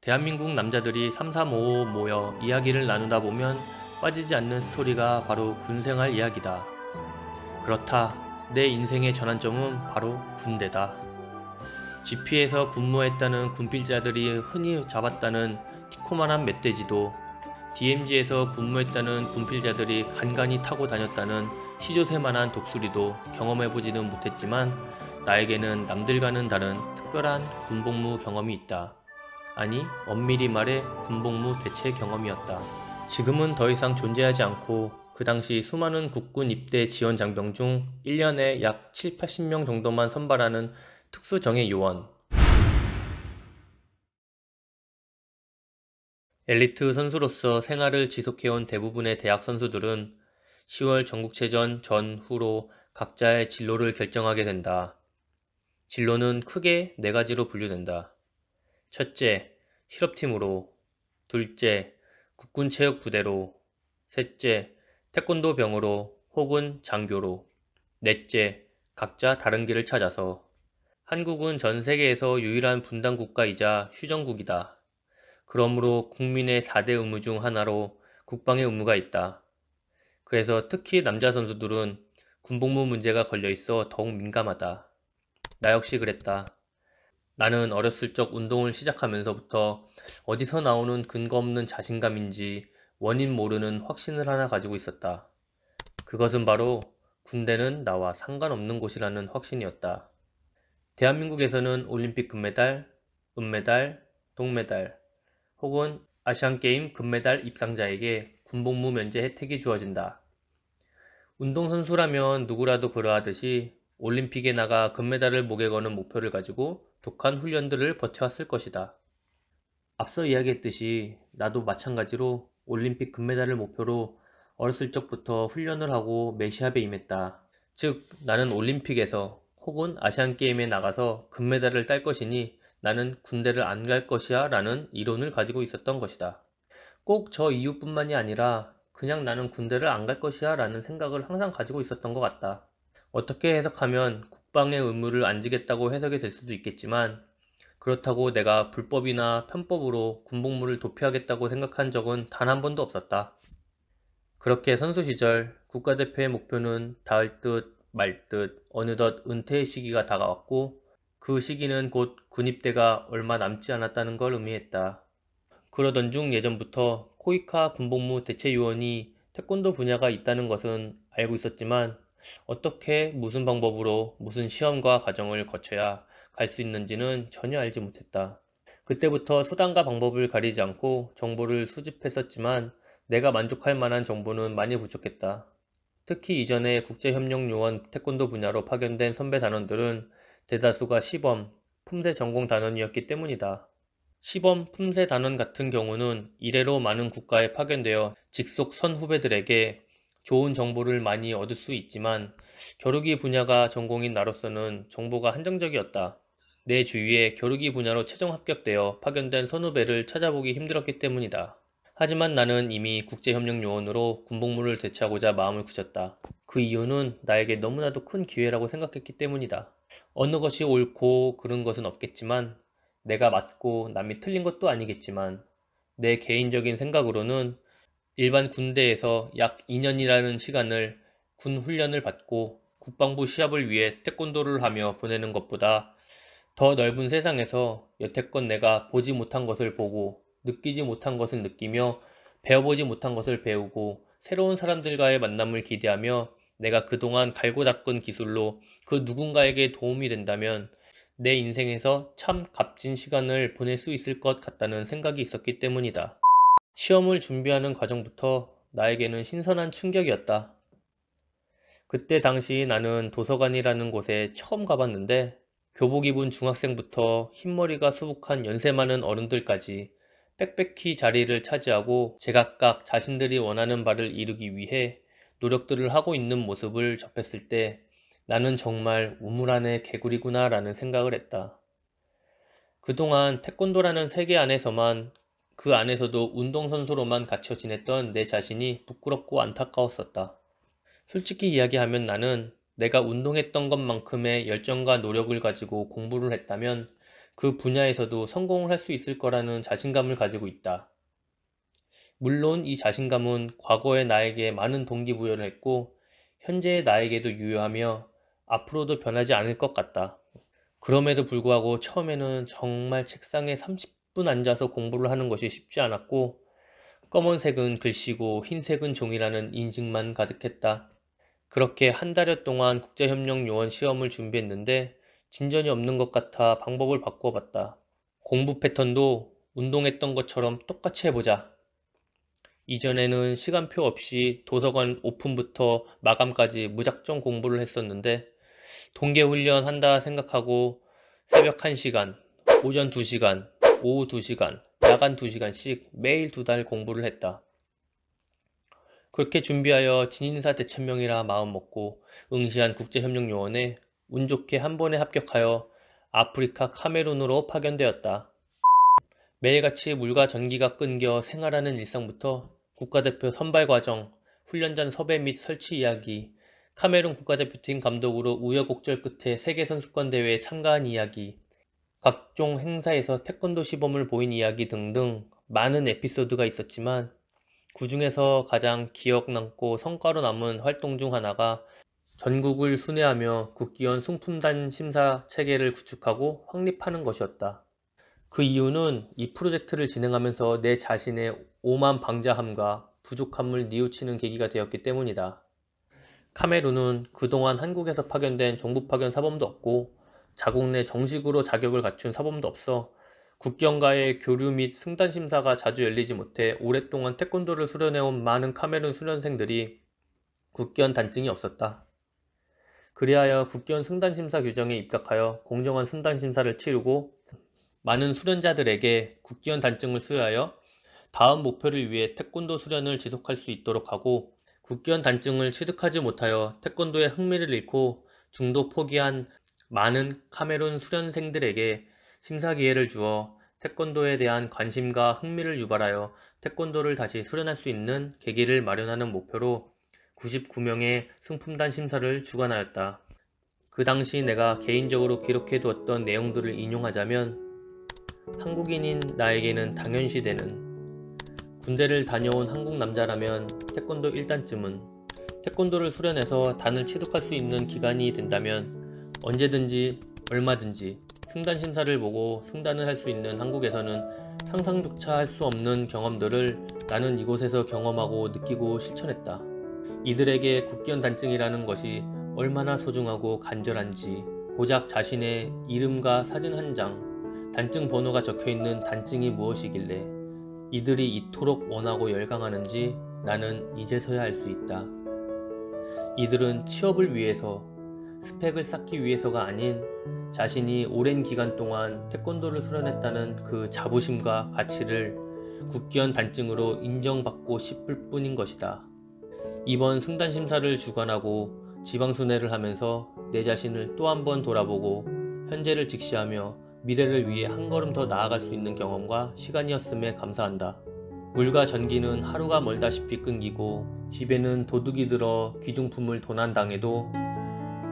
대한민국 남자들이 삼삼오오 모여 이야기를 나누다 보면 빠지지 않는 스토리가 바로 군생활 이야기다. 그렇다. 내 인생의 전환점은 바로 군대다. GP에서 근무했다는 군필자들이 흔히 잡았다는 티코만한 멧돼지도, DMZ에서 근무했다는 군필자들이 간간히 타고 다녔다는 시조새만한 독수리도 경험해보지는 못했지만 나에게는 남들과는 다른 특별한 군복무 경험이 있다. 아니, 엄밀히 말해 군복무 대체 경험이었다. 지금은 더 이상 존재하지 않고 그 당시 수많은 국군 입대 지원 장병 중 1년에 약 7, 80명 정도만 선발하는 특수정예 요원. 엘리트 선수로서 생활을 지속해온 대부분의 대학 선수들은 10월 전국체전 전후로 각자의 진로를 결정하게 된다. 진로는 크게 4가지로 분류된다. 첫째, 실업팀으로. 둘째, 국군체육부대로. 셋째, 태권도병으로 혹은 장교로. 넷째, 각자 다른 길을 찾아서. 한국은 전 세계에서 유일한 분단 국가이자 휴전국이다. 그러므로 국민의 4대 의무 중 하나로 국방의 의무가 있다. 그래서 특히 남자 선수들은 군복무 문제가 걸려있어 더욱 민감하다. 나 역시 그랬다. 나는 어렸을 적 운동을 시작하면서부터 어디서 나오는 근거 없는 자신감인지 원인 모르는 확신을 하나 가지고 있었다. 그것은 바로 군대는 나와 상관없는 곳이라는 확신이었다. 대한민국에서는 올림픽 금메달, 은메달, 동메달 혹은 아시안게임 금메달 입상자에게 군복무 면제 혜택이 주어진다. 운동선수라면 누구라도 그러하듯이 올림픽에 나가 금메달을 목에 거는 목표를 가지고 독한 훈련들을 버텨왔을 것이다. 앞서 이야기했듯이 나도 마찬가지로 올림픽 금메달을 목표로 어렸을 적부터 훈련을 하고 매 시합에 임했다. 즉, 나는 올림픽에서 혹은 아시안게임에 나가서 금메달을 딸 것이니 나는 군대를 안 갈 것이야 라는 이론을 가지고 있었던 것이다. 꼭 저 이유뿐만이 아니라 그냥 나는 군대를 안 갈 것이야 라는 생각을 항상 가지고 있었던 것 같다. 어떻게 해석하면 국방의 의무를 안 지겠다고 해석이 될 수도 있겠지만 그렇다고 내가 불법이나 편법으로 군복무를 도피하겠다고 생각한 적은 단 한 번도 없었다. 그렇게 선수 시절 국가대표의 목표는 닿을 듯 말 듯 어느덧 은퇴의 시기가 다가왔고 그 시기는 곧 군입대가 얼마 남지 않았다는 걸 의미했다. 그러던 중 예전부터 코이카 군복무 대체요원이 태권도 분야가 있다는 것은 알고 있었지만 어떻게 무슨 방법으로 무슨 시험과 과정을 거쳐야 갈 수 있는지는 전혀 알지 못했다. 그때부터 수단과 방법을 가리지 않고 정보를 수집했었지만 내가 만족할 만한 정보는 많이 부족했다. 특히 이전에 국제협력요원 태권도 분야로 파견된 선배 단원들은 대다수가 시범, 품새 전공 단원이었기 때문이다. 시범, 품새 단원 같은 경우는 이래로 많은 국가에 파견되어 직속 선 후배들에게 좋은 정보를 많이 얻을 수 있지만 겨루기 분야가 전공인 나로서는 정보가 한정적이었다. 내 주위에 겨루기 분야로 최종 합격되어 파견된 선후배를 찾아보기 힘들었기 때문이다. 하지만 나는 이미 국제협력요원으로 군복무를 대체하고자 마음을 굳혔다. 그 이유는 나에게 너무나도 큰 기회라고 생각했기 때문이다. 어느 것이 옳고 그른 것은 없겠지만 내가 맞고 남이 틀린 것도 아니겠지만 내 개인적인 생각으로는 일반 군대에서 약 2년이라는 시간을 군 훈련을 받고 국방부 시합을 위해 태권도를 하며 보내는 것보다 더 넓은 세상에서 여태껏 내가 보지 못한 것을 보고 느끼지 못한 것을 느끼며 배워보지 못한 것을 배우고 새로운 사람들과의 만남을 기대하며 내가 그동안 갈고 닦은 기술로 그 누군가에게 도움이 된다면 내 인생에서 참 값진 시간을 보낼 수 있을 것 같다는 생각이 있었기 때문이다. 시험을 준비하는 과정부터 나에게는 신선한 충격이었다. 그때 당시 나는 도서관이라는 곳에 처음 가봤는데 교복 입은 중학생부터 흰머리가 수북한 연세 많은 어른들까지 빽빽히 자리를 차지하고 제각각 자신들이 원하는 바를 이루기 위해 노력들을 하고 있는 모습을 접했을 때 나는 정말 우물 안의 개구리구나 라는 생각을 했다. 그동안 태권도라는 세계 안에서만 그 안에서도 운동선수로만 갇혀 지냈던 내 자신이 부끄럽고 안타까웠었다. 솔직히 이야기하면 나는 내가 운동했던 것만큼의 열정과 노력을 가지고 공부를 했다면 그 분야에서도 성공을 할 수 있을 거라는 자신감을 가지고 있다. 물론 이 자신감은 과거의 나에게 많은 동기부여를 했고 현재의 나에게도 유효하며 앞으로도 변하지 않을 것 같다. 그럼에도 불구하고 처음에는 정말 책상에 30분 앉아서 공부를 하는 것이 쉽지 않았고 검은색은 글씨고 흰색은 종이라는 인식만 가득했다. 그렇게 한 달여 동안 국제협력요원 시험을 준비했는데 진전이 없는 것 같아 방법을 바꿔봤다. 공부 패턴도 운동했던 것처럼 똑같이 해보자. 이전에는 시간표 없이 도서관 오픈부터 마감까지 무작정 공부를 했었는데 동계훈련 한다 생각하고 새벽 1시간, 오전 2시간, 오후 2시간, 야간 2시간씩 매일 2달 공부를 했다. 그렇게 준비하여 진인사 대천명이라 마음먹고 응시한 국제협력요원에 운 좋게 한 번에 합격하여 아프리카 카메룬으로 파견되었다. 매일같이 물과 전기가 끊겨 생활하는 일상부터 국가대표 선발 과정, 훈련장 섭외 및 설치 이야기, 카메룬 국가대표팀 감독으로 우여곡절 끝에 세계선수권대회에 참가한 이야기, 각종 행사에서 태권도 시범을 보인 이야기 등등 많은 에피소드가 있었지만 그 중에서 가장 기억 남고 성과로 남은 활동 중 하나가 전국을 순회하며 국기원 승품단 심사 체계를 구축하고 확립하는 것이었다. 그 이유는 이 프로젝트를 진행하면서 내 자신의 오만방자함과 부족함을 뉘우치는 계기가 되었기 때문이다. 카메룬은 그동안 한국에서 파견된 정부 파견 사범도 없고 자국 내 정식으로 자격을 갖춘 사범도 없어 국기원과의 교류 및 승단 심사가 자주 열리지 못해 오랫동안 태권도를 수련해온 많은 카메룬 수련생들이 국기원 단증이 없었다. 그리하여 국기원 승단 심사 규정에 입각하여 공정한 승단 심사를 치르고 많은 수련자들에게 국기원 단증을 수여하여 다음 목표를 위해 태권도 수련을 지속할 수 있도록 하고 국기원 단증을 취득하지 못하여 태권도에 흥미를 잃고 중도 포기한 많은 카메룬 수련생들에게 심사 기회를 주어 태권도에 대한 관심과 흥미를 유발하여 태권도를 다시 수련할 수 있는 계기를 마련하는 목표로 99명의 승품단 심사를 주관하였다. 그 당시 내가 개인적으로 기록해 두었던 내용들을 인용하자면 한국인인 나에게는 당연시되는 군대를 다녀온 한국 남자라면 태권도 1단쯤은 태권도를 수련해서 단을 취득할 수 있는 기간이 된다면 언제든지 얼마든지 승단 심사를 보고 승단을 할 수 있는 한국에서는 상상조차 할 수 없는 경험들을 나는 이곳에서 경험하고 느끼고 실천했다. 이들에게 국기원 단증이라는 것이 얼마나 소중하고 간절한지 고작 자신의 이름과 사진 한 장, 단증 번호가 적혀있는 단증이 무엇이길래 이들이 이토록 원하고 열광하는지 나는 이제서야 알 수 있다. 이들은 취업을 위해서, 스펙을 쌓기 위해서가 아닌 자신이 오랜 기간 동안 태권도를 수련했다는 그 자부심과 가치를 국기원 단증으로 인정받고 싶을 뿐인 것이다. 이번 승단 심사를 주관하고 지방순회를 하면서 내 자신을 또 한 번 돌아보고 현재를 직시하며 미래를 위해 한 걸음 더 나아갈 수 있는 경험과 시간이었음에 감사한다. 물과 전기는 하루가 멀다시피 끊기고 집에는 도둑이 들어 귀중품을 도난당해도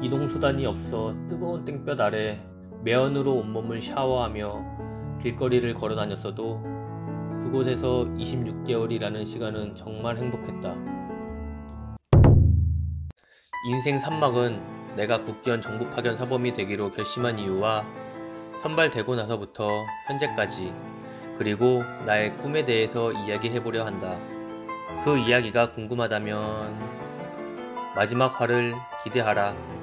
이동수단이 없어 뜨거운 땡볕 아래 매연으로 온몸을 샤워하며 길거리를 걸어다녔어도 그곳에서 26개월이라는 시간은 정말 행복했다. 인생 3막은 내가 국기원 정부 파견 사범이 되기로 결심한 이유와 선발되고 나서부터 현재까지 그리고 나의 꿈에 대해서 이야기해보려 한다. 그 이야기가 궁금하다면 마지막 화를 기대하라.